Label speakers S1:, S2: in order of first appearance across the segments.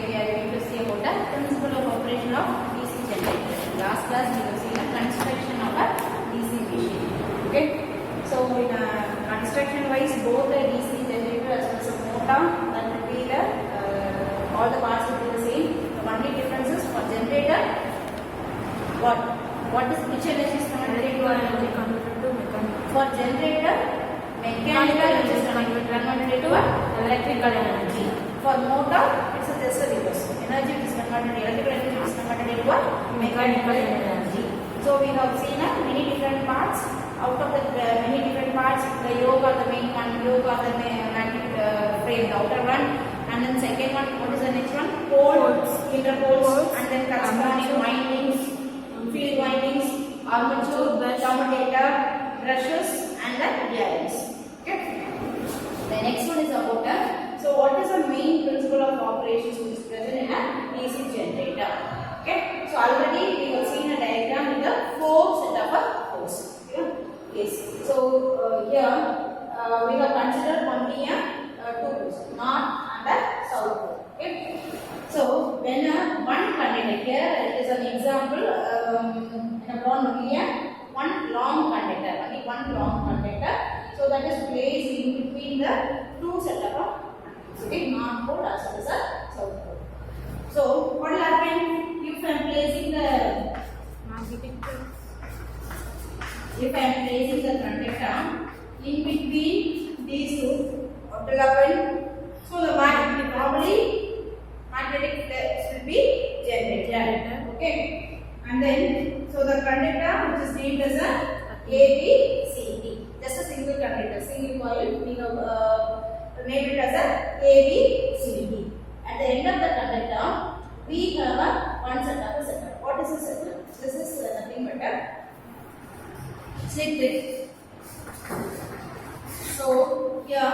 S1: Today we are going to see about the principle of operation of DC generator. Last class we have seen the construction of a DC machine. Okay. So in construction wise, both the DC generator as well as a motor, that will be the all the parts will be the same. The only difference is for generator, what is which energy is converted to energy
S2: converted to mechanical.
S1: For generator, mechanical energy is converted into electrical energy. For motor, it's just a reverse. Energy is converted, electrical energy is converted into mechanical energy. So we have seen many different parts. Out of the many different parts, the yoke are the main one, yoke are the magnetic frame, the outer one, and then second one, what is the next one? Poles, interpoles, and then corresponding windings, field windings, armature, commutator, brushes, and the bearings. Okay. The next one is about so what is the main principle of operations which is present in a DC generator? Okay. So already we have seen a diagram with the four set of poles. Yes. So here we have considered only two poles, north and the south pole. Okay. So when one conductor, here it is an example. I have drawn only one long conductor, only one long conductor. So that is placed in between the two set of okay, north pole as well as the south pole. So what will happen if I am placing the
S2: Magnetic
S1: if I am placing the conductor in between these two, what will happen? So the normally magnetic flux will be generated. Okay, and then so the conductor which is named as a ABCD, just a single conductor, single coil. We have named it as a ABCD. At the end of the conductor, we have one set of a setup. What is the setup? This is nothing but a slip ring. So here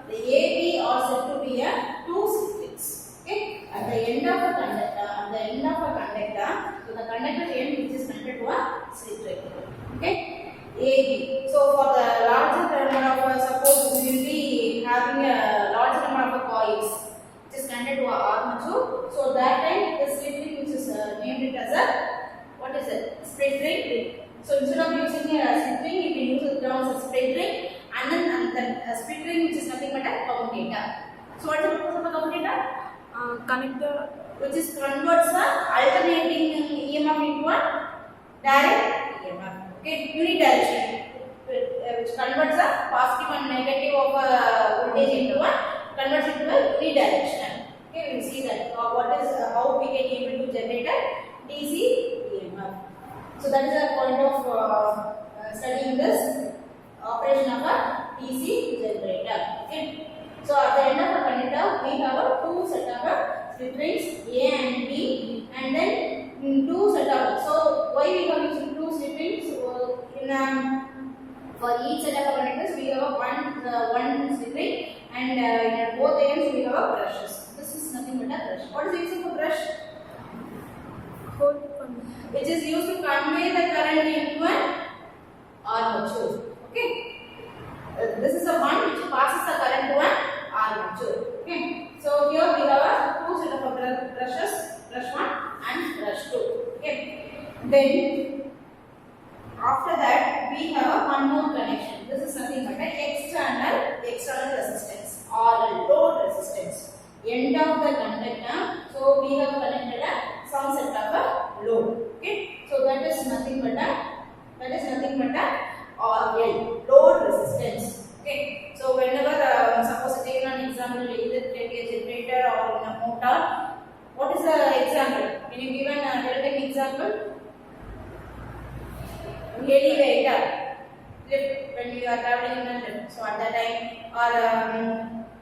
S1: the AB are said to be a two slip rings. Okay. At the end of a conductor, so the conductor end which is connected to a slip ring. Okay. AB. So for the larger number of suppose we will be having a larger number of coils which is connected to a armature. So that time the slip ring which is named it as a what is it? Split ring. So instead of using a split ring, you can use the term as split ring, and then the split ring which is nothing but a commutator. So what is the purpose of a commutator?
S2: connect the
S1: Which is converts the alternating EMF into a direct EMF. Okay, unidirectional, which converts the positive and negative of a voltage into a converts into a unidirectional. Okay, we will see that what is how we can able to generate a DC EMF. So that is the point of studying this operation of a DC generator. Okay. So at the end of the conductor, we have a two set of split rings A and B, and then two set of. So why we have used two split rings? For each set of conductors, we have a one split ring, and in both ends we have a brushes. This is nothing but a brush. What is the use of a brush? Which is used to convey the current into an armature. Okay. This is the one which passes the current to an armature. Okay. So here we have two set of brushes, brush 1 and brush 2. Okay. Then after that we have one more connection. This is nothing but an external resistance or load resistance. End of the conductor. So we have connected some set of a load. Okay, so that is nothing but RL, load resistance. Okay, so whenever suppose take an example, either take a generator or in a motor. What is the example? Can you give an real-time example? Elevator, lift, when you are traveling in a lift. So at that time, or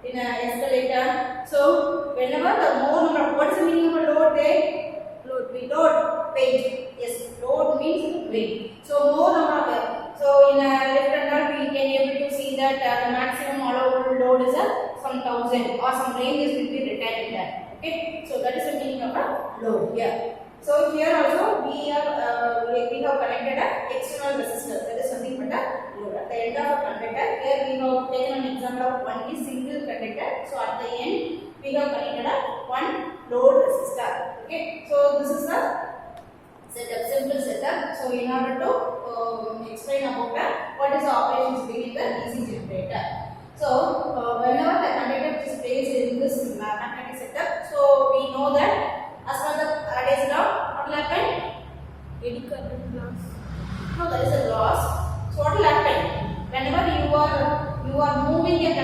S1: in an escalator. So whenever the more number of, what is the meaning of a load there? Load, weight. Yes, load means weight. So more number of, so in a lift and all we can able to see that the maximum allowable load is some 1000 or some ranges will be retained there. Okay, so that is the meaning of a load here. So here also we have connected a external resistor, that is something but a load. At the end of a conductor, here we have taken an example of only single conductor. So at the end we have connected a one load So in order to explain about what is the operations being in the DC generator. So whenever the conductor is placed in this magnetic setup, so we know that as per the Faraday's law, what will happen?
S2: Eddy current loss.
S1: No, there is a loss. So what will happen? Whenever you are moving a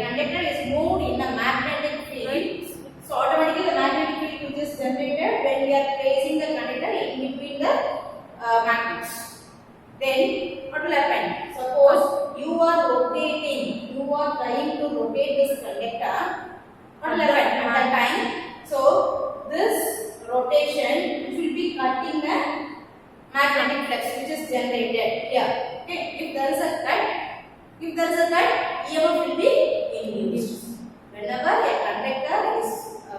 S1: conductor is moved in a magnetic field. So automatically the magnetic field which is generated when we are placing the conductor in between the magnets. Then what will happen? Suppose you are rotating, you are trying to rotate this conductor. What will happen at that time? So this rotation will be cutting the magnetic flux which is generated here. Okay, if there is a cut, EMF will be induced. Whenever a conductor is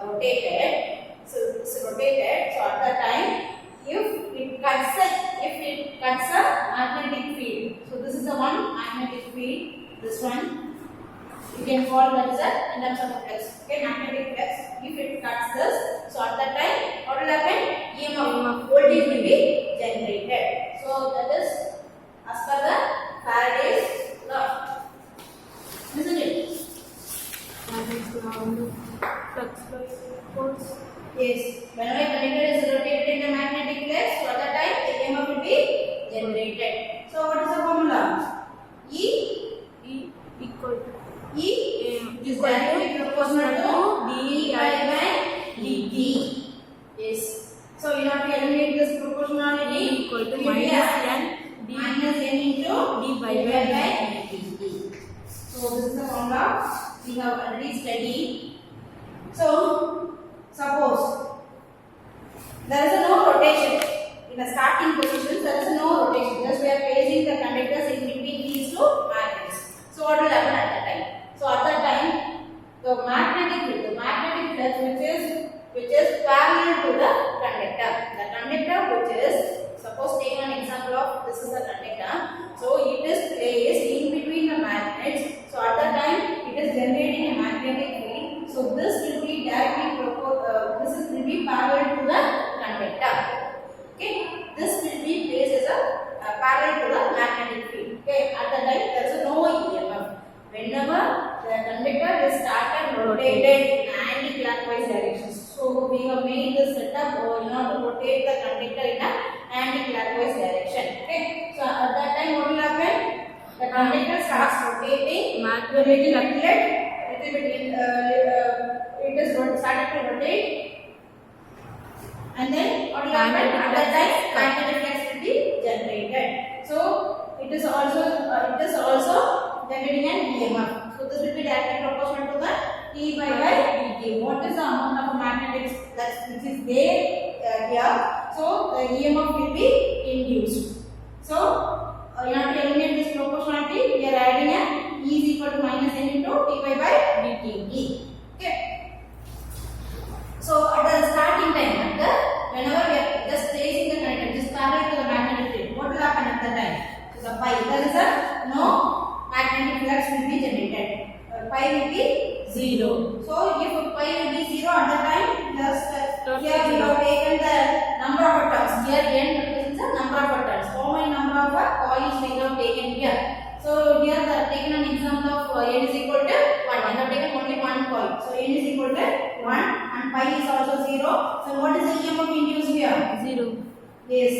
S1: rotated, so at that time, if it cuts a magnetic field. So this is the one magnetic field. This one you can call that as a in terms of flux. Okay, magnetic flux. If it cuts this, so at that time, what will happen? EMF voltage will be generated. So that is as per the Faraday's law, isn't it?
S2: Faraday's law on flux by force.
S1: Yes. Whenever a conductor is rotated in a magnetic flux, so at that time the EMF will be generated. So what is the formula? E
S2: Equal
S1: E is directly proportional to by dt. Yes. So you have to eliminate this proportionality.
S2: equal to
S1: It will be
S2: minus n
S1: into
S2: d by
S1: dt. So this is the formula we have already studied. So suppose there is no rotation in the starting position. There is no rotation. Just we are placing the conductors in between these two magnets. So what will happen at that time? So at that time, the magnetic flux which is parallel to the conductor. The conductor which is, suppose take an example of this is the conductor. So it is placed in between the magnets. So at that time it is generating a magnetic field. So this will be directly will be parallel to the conductor. Okay, this will be placed as a parallel to the magnetic field. Okay, at that time there is no EMF. Whenever the conductor is started rotated in anti-clockwise directions. So we have made this setup in order to rotate the conductor in an anti-clockwise direction. Okay, so at that time what will happen? The conductor starts rotating. It is started to rotate, and then what will happen? At that time, magnetic flux will be generated. So it is also generating an EMF. So this will be directly proportional to the T by dt. What is the amount of magnetic flux which is there here? So the EMF will be induced. So in order to eliminate this proportionality, we are adding a E is equal to minus n into T by dt. Okay. So at the starting time, whenever we are just placing the conductor just parallel to the magnetic field, what will happen at that time? So the pi, there is no magnetic flux will be generated. Pi will be 0. So if pi will be 0 at the time, just here we have taken the number of turns. Here n represents the number of turns. How many number of coils we have taken here? So here they have taken an example of n is equal to 1. They have taken only one coil. So n is equal to 1 and pi is also 0. So what is the EMF induced here?
S2: 0.
S1: Yes,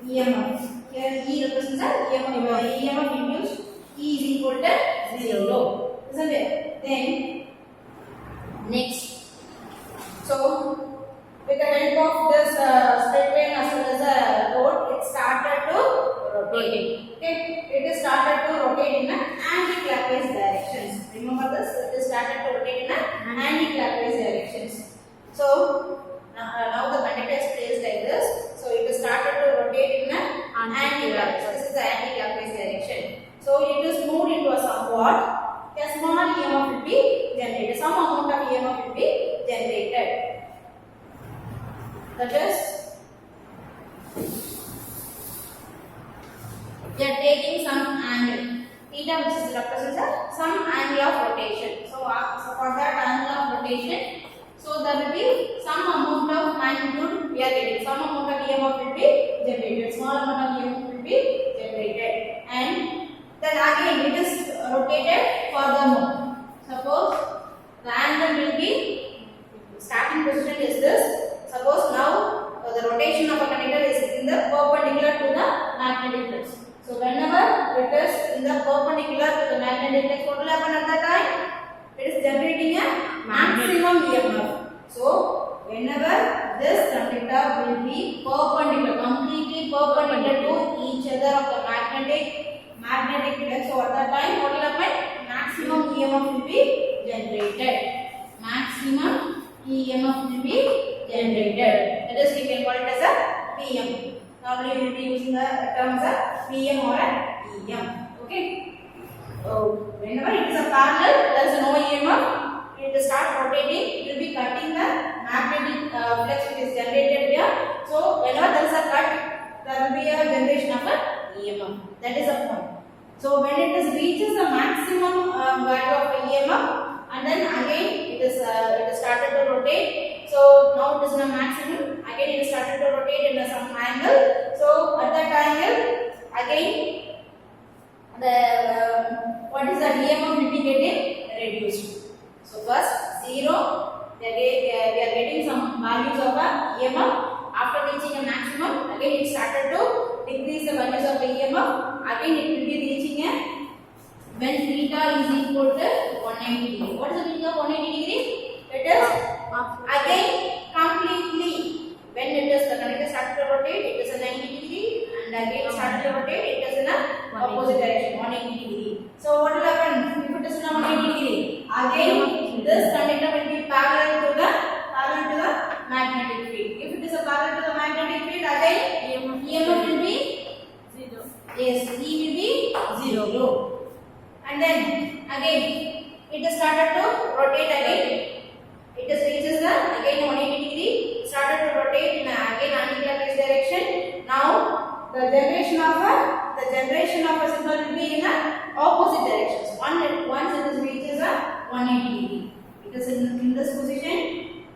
S1: EMF. Here E represents the EMF induced. E is equal to 0. Isn't it? Then next. So with the help of this straight line as well as a rod, it started to rotate. Okay, it is started to rotate in an anti-clockwise directions. Remember this? It is started to rotate in an anti-clockwise directions. So now the conductor is placed like this. So it is started to rotate in an anti-clockwise. This is the anti-clockwise direction. So it is moved into a somewhat. A small EMF will be generated. Some amount of EMF will be generated. That is, we are taking some angle. Theta, which is represents some angle of rotation. So for that angle of rotation, so there will be some amount of magnitude we are getting. Some amount of EMF will be generated. Small amount of EMF will be generated, and then again it is rotated furthermore. Suppose the angle will be, starting position is this. Suppose now the rotation of a conductor is in the perpendicular to the magnetic flux. So whenever it is in the perpendicular to the magnetic flux, what will happen at that time? It is generating a maximum EMF. So whenever this conductor will be perpendicular, completely perpendicular to each other of the magnetic flux, so at that time what will happen? Maximum EMF will be generated. Maximum EMF will be generated. That is, we can call it as a PM. Normally we will be using the terms of PM or EM. Okay. Whenever it is a parallel, there is no EMF. It will start rotating. It will be cutting the magnetic flux which is generated here. So whenever there is a cut, there will be a generation of a EMF. That is a point. So when it reaches the maximum value of EMF, and then again it is started to rotate. So now it is in a maximum. Again it is started to rotate in some angle. So at that angle, again the what is the EMF will be getting reduced. So first 0, we are getting some values of a EMF. After reaching a maximum, again it started to decrease the values of the EMF. Again it will be reaching a, when theta is equal to 180 degree. What is the meaning of 180 degree? It is again completely, when it is the conductor started to rotate, it is a 90 degree, and again started to rotate, it is in a opposite direction, 180 degree. So what will happen if it is in a 180 degree? Again this conductor will be parallel to the magnetic field. If it is a parallel to the magnetic field, again EMF will be 0. Yes, E will be 0. And then again it is started to rotate again. It is reaches the again 180 degree, started to rotate in again anti-clockwise direction. Now the generation of a signal will be in a opposite directions. Once it is reaches a 180 degree, it is in this position.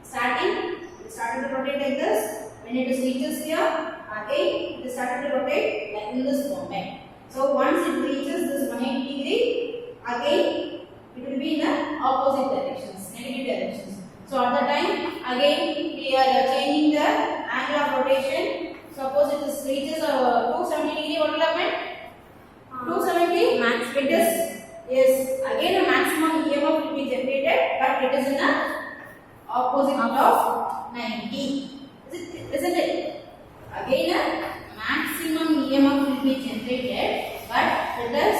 S1: It started to rotate like this. When it is reaches here, again it is started to rotate like in this format. So once it reaches this 180 degree, again it will be in the opposite directions, negative directions. So at that time, again we are changing the angle of rotation. Suppose it is reaches 270 degree, what will happen? 270 max. It is, yes, again a maximum EMF will be generated, but it is in the opposite of 90. Isn't it? Again a maximum EMF will be generated, but it is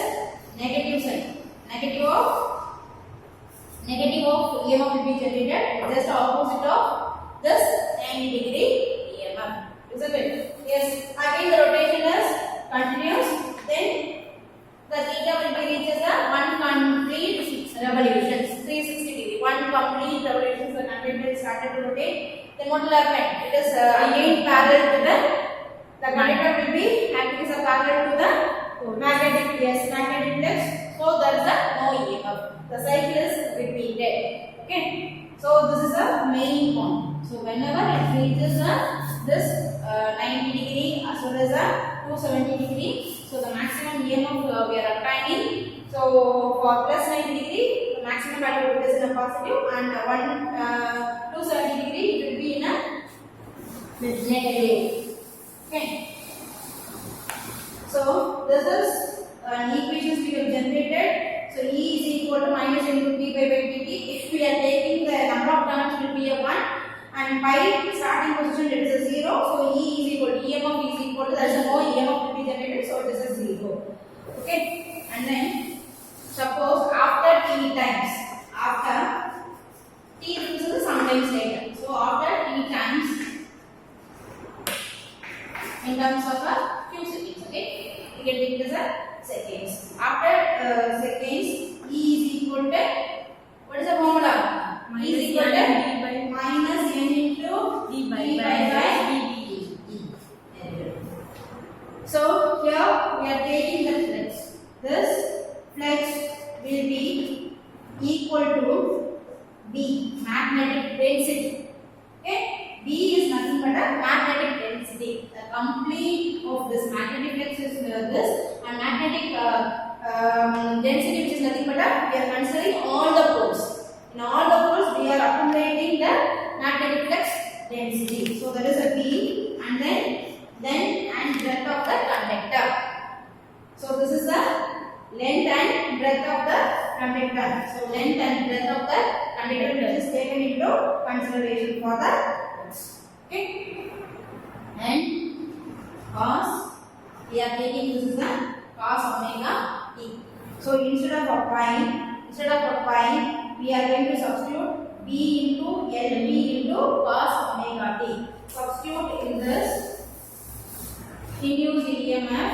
S1: negative sign. Negative of EMF will be generated, just opposite of this 90 degree EMF. Isn't it? Yes. Again the rotation is continuous. Then the theta will be reaches a one complete revolutions, 360 degree. One complete revolutions, the conductor is started to rotate. Then what will happen? It is again parallel to the conductor will be acting as a parallel to the magnetic flux. So there is a no EMF. The cycle is repeated. Okay. So this is a main point. So whenever it reaches this 90 degree as well as 270 degree, so the maximum EMF we are obtaining. So for plus 90 degree, the maximum value is in a positive, and 270 degree it will be in a negative. Okay. So this is an equations we have generated. So E is equal to minus into d by dt. If we are taking the number of turns will be a 1, and by starting position it is a 0. So E is equal to EMF is equal to, there is no EMF will be generated, so it is a 0. Okay. And then suppose after t times, after t this is sometimes later. So after t times in terms of a few seconds. Okay. We can take this as seconds. After seconds, E is equal to, what is the formula? E is equal to minus n into d by dt. So here we are taking the flux. This flux will be equal to B, magnetic density. Okay, B is nothing but a magnetic density. density. The complete of this magnetic flux is this, and magnetic density, which is nothing but we are considering all the poles. In all the poles, we are accumulating the magnetic flux density. So there is a B, and then and breadth of the conductor. So this is the length and breadth of the conductor. So length and breadth of the conductor, which is taken into consideration for the flux. Okay. And cos, we are taking this is the cos omega t. So instead of applying, we are going to substitute B into LB into cos omega t. Substitute in this induced EMF.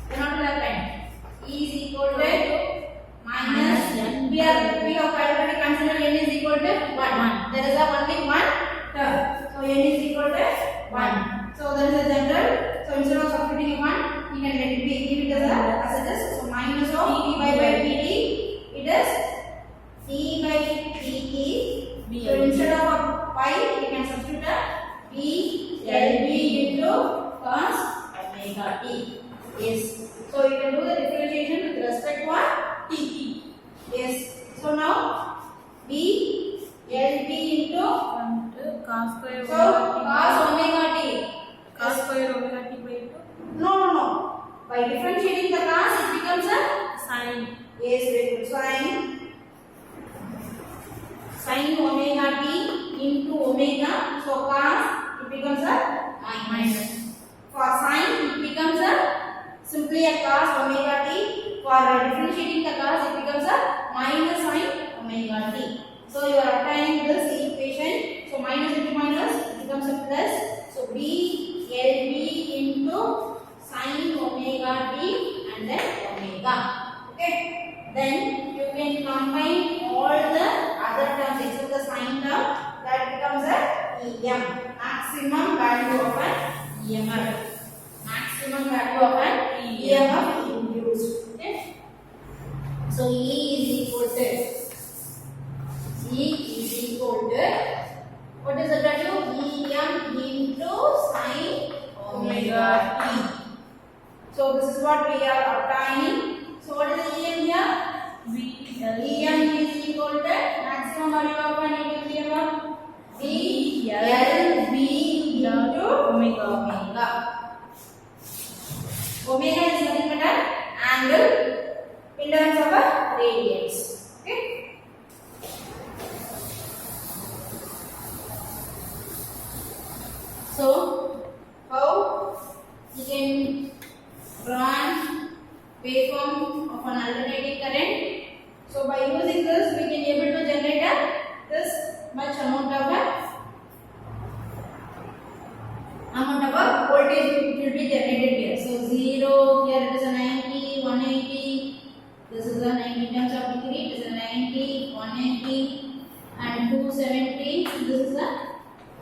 S1: Cannot happen. E is equal to minus n. We have already considered n is equal to 1. There is a only one term. So n is equal to 1. So there is a general. So instead of substituting 1, you can let it be, give it as it is. So minus of d by dt, it is d by dt. So instead of pi, you can substitute a b lb into cos omega t. Yes. So you can do the differentiation with respect to t. Yes. So now b lb into
S2: cos square
S1: so cos omega t.
S2: cos square omega t by 2.
S1: No. By differentiating the cos, it becomes a
S2: Sin.
S1: yes, very good. Sin omega t into omega. So cos, it becomes a minus. For sin, it becomes a simply a cos omega t. For differentiating the cos, it becomes a minus sin omega t. So you are obtaining this equation. So minus into minus, it becomes a plus. So b lb into sin omega t and then omega. Okay. Then you can combine all the other terms except the sin term. That becomes a EM, maximum value of an EMF. Maximum value of an EMF induced. Okay. So E is equal to what is the value? EM into sin omega t. So this is what we are obtaining. So what is the EM here? EM is equal to maximum value of an induced EMF B L B into omega. Omega is nothing but an angle in terms of a radians. Okay. So how you can draw waveform of an alternating current. So by using this, we can able to generate this much amount of a voltage will be generated here. So 0, here it is a 90, 180. This is a 90 terms of degree. It is a 90, 180, and 270. This is a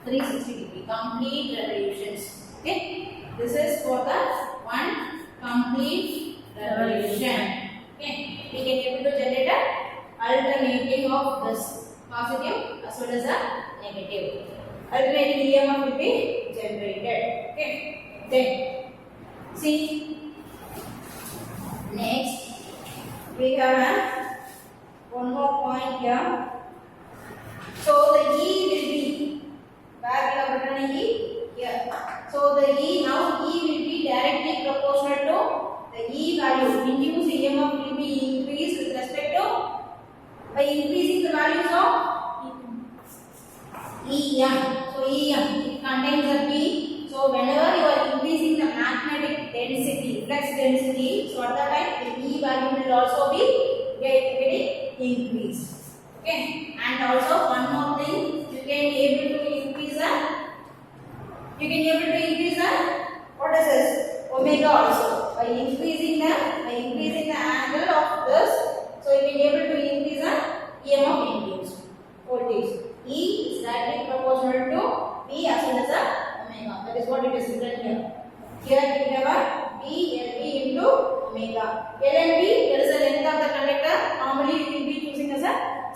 S1: 360 degree. Complete revolutions. Okay. This is for the one complete revolution. Okay. We can able to generate a alternating of this positive as well as a negative. Alternating EMF will be generated. Okay. Then see, next we have one more point here. So the E will be where we have written E here. So the E now E will be directly proportional to the E value. Induced EMF will be increased with respect to by increasing the values of EM. So EM, it contains a P. So whenever you are increasing the magnetic density, flux density, so at that time the E value will also be getting increased. Okay. And also one more thing, you can able to increase what is this? Omega also. By increasing the angle of this, so you can able to increase the EMF induced voltage. E is directly proportional to B as well as a omega. That is what it is written here. Here we have a B LB into omega. L and B, there is a length of the conductor. Normally you will be choosing as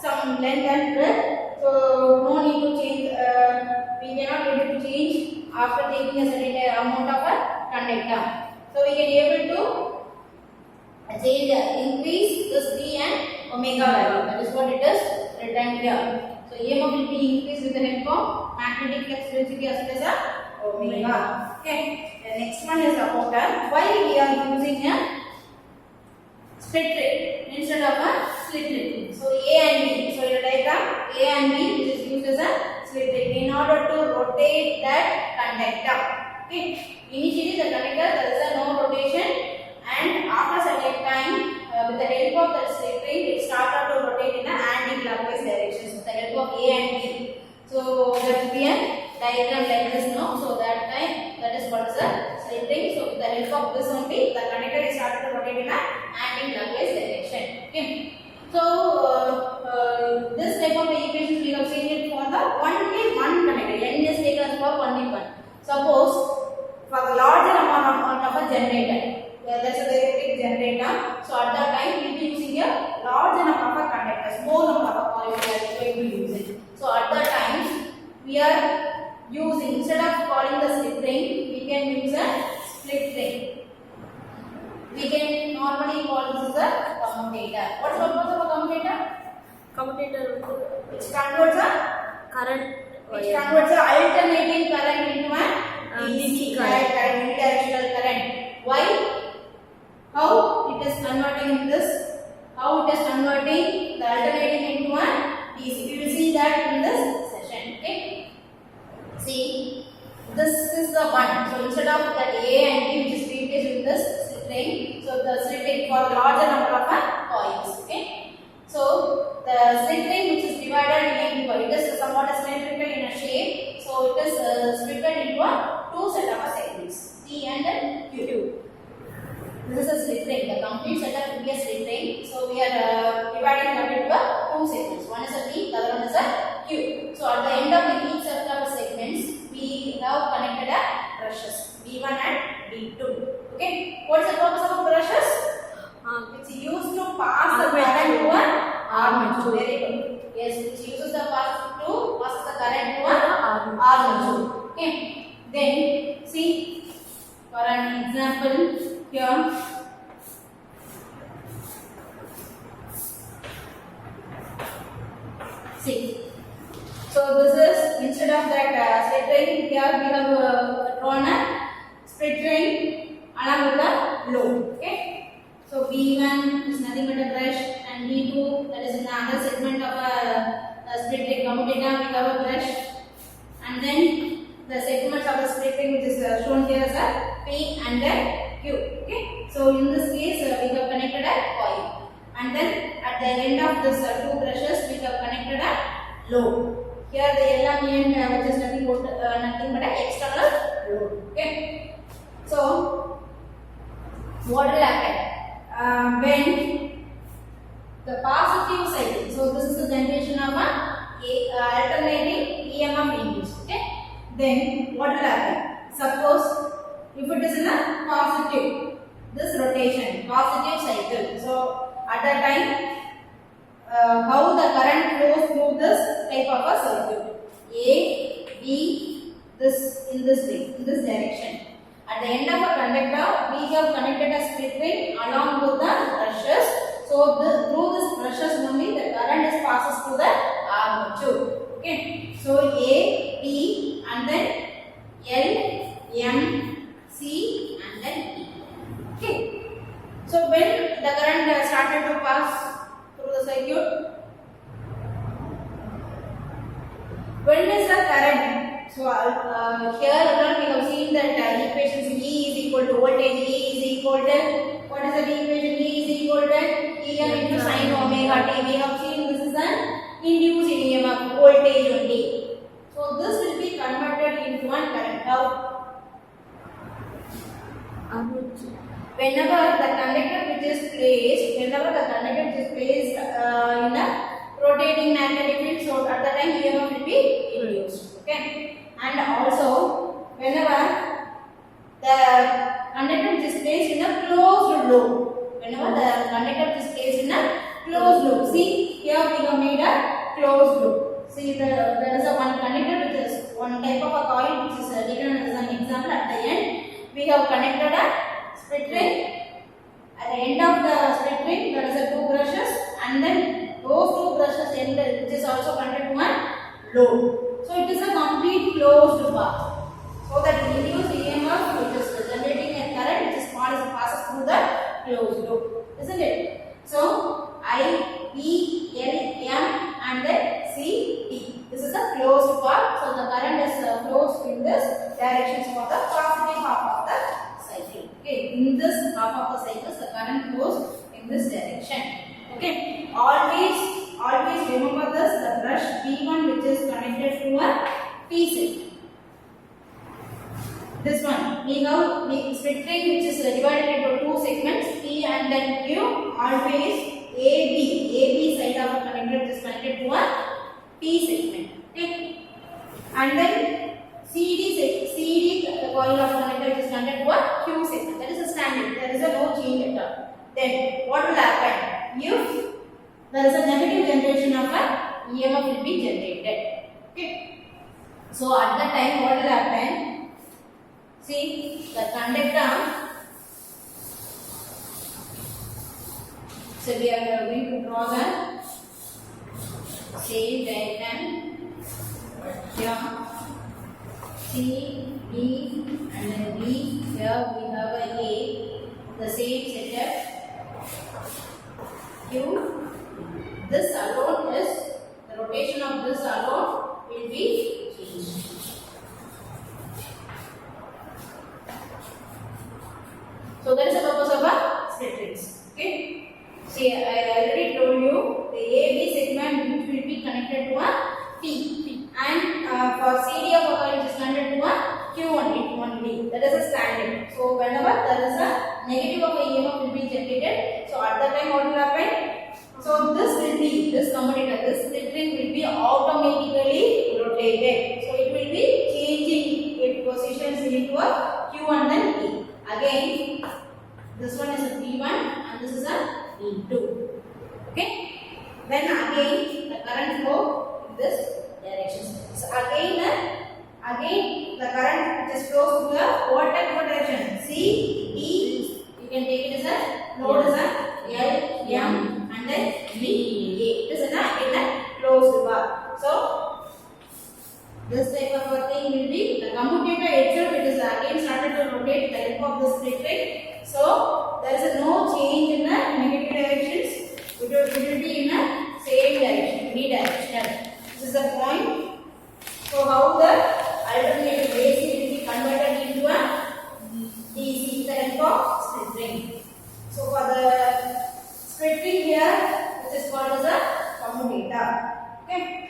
S1: some length and breadth. So no need to change. We cannot able to change or after taking a certain amount of a conductor. So we can able to change, increase this p and omega value. That is what it is written here. So EMF will be increased with the help of magnetic flux density as well as omega. Okay. The next one is about why we are using a split ring instead of a split ring. So A and B. So your diagram A and B is used as a split ring in order to rotate that conductor. Okay. Initially the conductor there is a no rotation, and after certain time with the help of the split ring it started to rotate in an anti-clockwise direction with the help of A and B. So that will be a diagram like this now. So that time that is what is a split ring. So with the help of this only the conductor is started to rotate in an anti-clockwise direction. Okay. So this type of equations we have seen it for the only one conductor. N is taken as for only one. Suppose for the larger amount of a generator, there is a very big generator. So at that time we will be using a large number of conductors, more number of coils we are going to use it. So at that time we are using, instead of calling the split ring, we can use a split ring. We can normally call this as a commutator. What is the purpose of a commutator?
S2: Commutator
S1: Which converts a
S2: current.
S1: which converts a alternating current into a
S2: DC
S1: current, unidirectional current. Why? How it is converting in this? How it is converting the alternating into a DC? We will see that in this session. Okay. See, this is the one. So instead of that A and B, which is replaced with this split ring, so the split ring for larger number of coils. Okay. So the split ring which is divided into, it is somewhat symmetrical in a shape. So it is split into a two set of segments, P and Q. This is a split ring. The complete setup will be a split ring. So we are dividing that into two segments. One is a P, the other one is a Q. So at the end of each set of segments, we have connected a brushes B1 and B2. Okay. What is the purpose of brushes? It's used to pass the current to an armature. Very good. Yes, it uses the pass the current to an armature. Okay. Then see, for an example here. See. So this is, instead of that split ring, here we have drawn a split ring along with the load. Okay. So B1 is nothing but a brush, and B2, that is in another segment of a split ring commutator, we have a brush, and then the segments of the split ring which is shown here as a P and a Q. Okay. So in this case we have connected a coil, and then at the end of this two brushes we have connected a load. Here the L and N which is nothing but an external load. Okay. So what will happen when the positive cycle? So this is the generation of a alternating EMF induced. Okay. Then what will happen? Suppose if it is in a positive, this rotation, positive cycle. So at that time, how the current flows through this type of a circuit? A, B, this in this way, in this direction. At the end of a conductor, we have connected a split ring along with the brushes. So through this brushes only the current is passes through the armature. Okay. So A, B, and then L, M, C, and then E. Okay. So when the current started to pass through the circuit, when is the current? So here we have seen that equations E is equal to voltage, E is equal to, what is the equation? E is equal to EM into sin omega t. We have seen this is an induced EMF voltage only. So this will be converted into one current. How? Whenever the conductor which is placed, in a rotating magnetic field, so at the time EMF will be induced. Okay. And also whenever the conductor which is placed in a closed loop, See, here we have made a closed loop. See, there is a one conductor which is one type of a coil which is taken as an example. At the end, we have connected a split ring. At the end of the split ring, there is a two brushes, and then those two brushes end, which is also connected to a load. So it is a complete closed path. So that induced EMF which is generating a current which is passes through the closed loop, isn't it? So I, P, L, M and then C, T. This is a closed path. So the current is flows in this direction for the positive half of the cycle. Okay, in this half of the cycles the current flows in this direction. Okay, always remember this, the brush P1 which is connected to a P segment. This one, we have the split ring which is divided into two segments, P and then Q. Always AB side of a connector is connected to a P segment. Okay, and then CD the coil of connector is connected to a Q segment. That is a standard. There is a no change at all. Then what will happen if there is a negative generation of a EMF will be generated? Okay, so at that time what will happen? See, the conductor, so we are going to draw the same diagram. Here, C, D and then B. Here we have a A, the same setup. Q. This alone is, the rotation of this alone will be changed. So that is the purpose of a split rings. Okay. See, I already told you the AB segment which will be connected to a P. And for CD of a coil which is connected to a Q1 D. That is a standard. So whenever there is a negative of a EMF will be generated. So at that time what will happen? So this commutator, this split ring will be automatically rotated. So it will be changing its positions into a Q and then P. Again, this one is a P1 and this is a P2. Okay. Then again the current flow in this direction. So again the current which is flows through the whatever direction. C, D, you can take it as a load as a L, M and then V, A. It is in a closed path. So this type of a thing will be the commutator itself. It is again started to rotate the length of the split ring. So there is no change in the negative directions. It will be in the same direction, unidirectional. This is the point. So how the alternating AC will be converted into a DC, the length of split ring. So for the split ring here, which is called as a commutator. Okay.